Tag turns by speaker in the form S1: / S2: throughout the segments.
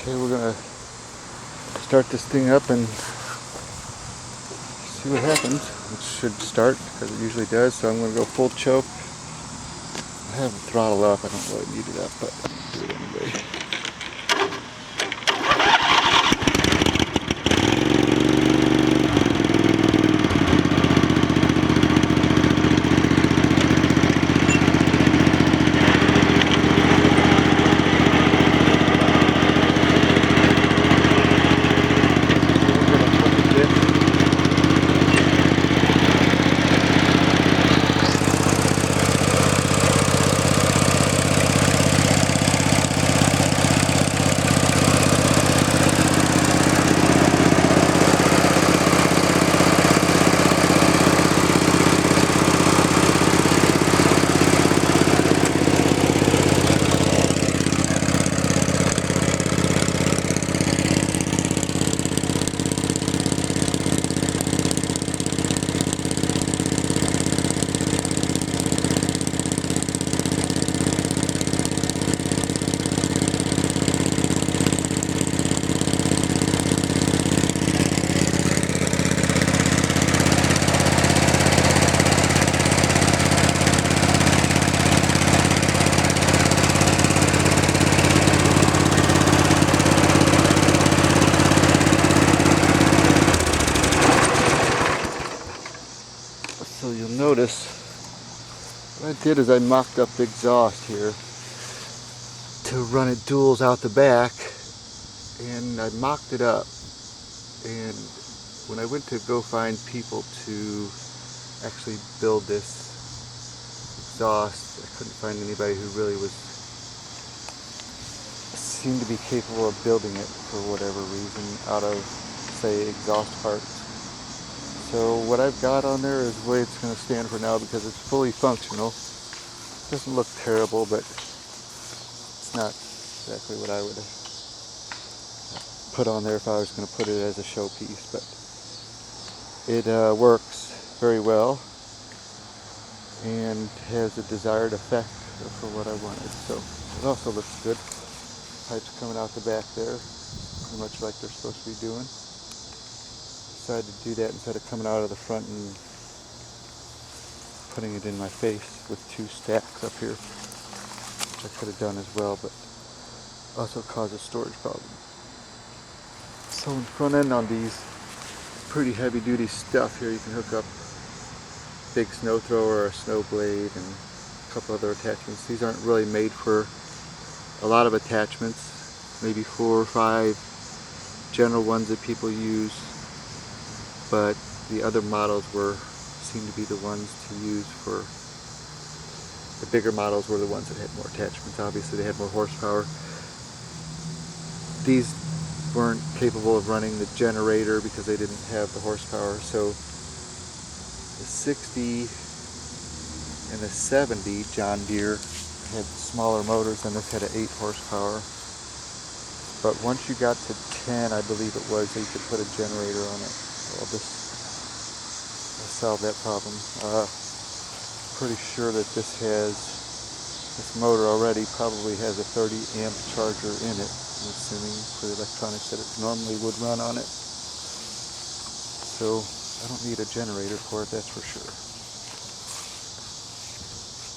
S1: Okay, we're gonna start this thing up and see what happens. It should start because it usually does. So I'm gonna go full choke. I have the throttle up. I don't really need it up, but do it anyway. So you'll notice what I did is I mocked up the exhaust here to run it duals out the back, and I mocked it up, and when I went to go find people to actually build this exhaust, I couldn't find anybody who really seemed to be capable of building it for whatever reason out of, say, exhaust parts. So what I've got on there is the way it's going to stand for now because it's fully functional. It doesn't look terrible, but it's not exactly what I would have put on there if I was going to put it as a showpiece. But it works very well and has the desired effect for what I wanted. So it also looks good. Pipes coming out the back there, pretty much like they're supposed to be doing. Decided to do that instead of coming out of the front and putting it in my face with two stacks up here, which I could have done as well, but also causes storage problem. So in front end on these pretty heavy duty stuff here, you can hook up big snow thrower or a snow blade and a couple other attachments. These aren't really made for a lot of attachments, maybe 4 or 5 general ones that people use. But the other models seemed to be the ones to use for the bigger models were the ones that had more attachments. Obviously they had more horsepower. These weren't capable of running the generator because they didn't have the horsepower. So the 60 and the 70 John Deere had smaller motors and this had an 8 horsepower. But once you got to 10, I believe it was, you could put a generator on it. Well, this solved that problem. Pretty sure that this motor already probably has a 30 amp charger in it. I'm assuming for the electronics that it normally would run on it. So I don't need a generator for it, that's for sure.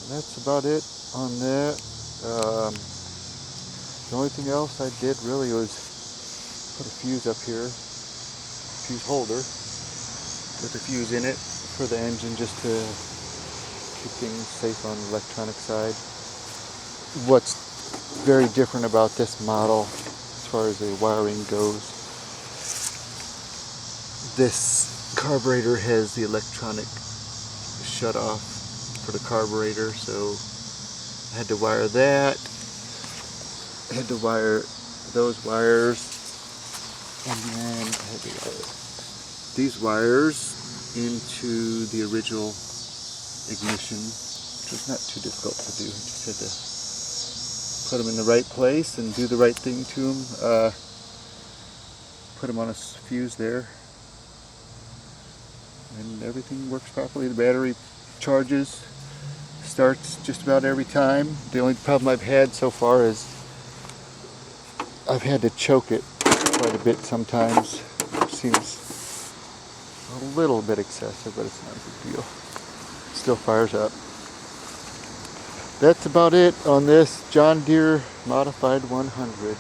S1: And that's about it on that. The only thing else I did really was put a fuse up here. Fuse holder with a fuse in it for the engine just to keep things safe on the electronic side. What's very different about this model as far as the wiring goes, this carburetor has the electronic shut off for the carburetor, so I had to wire that. I had to wire those wires, and then I had to wire these wires into the original ignition, which was not too difficult to do. I just had to put them in the right place and do the right thing to them. Put them on a fuse there, and everything works properly. The battery charges, starts just about every time. The only problem I've had so far is I've had to choke it quite a bit sometimes. It seems a little bit excessive, but it's not a big deal. Still fires up. That's about it on this John Deere Modified 100.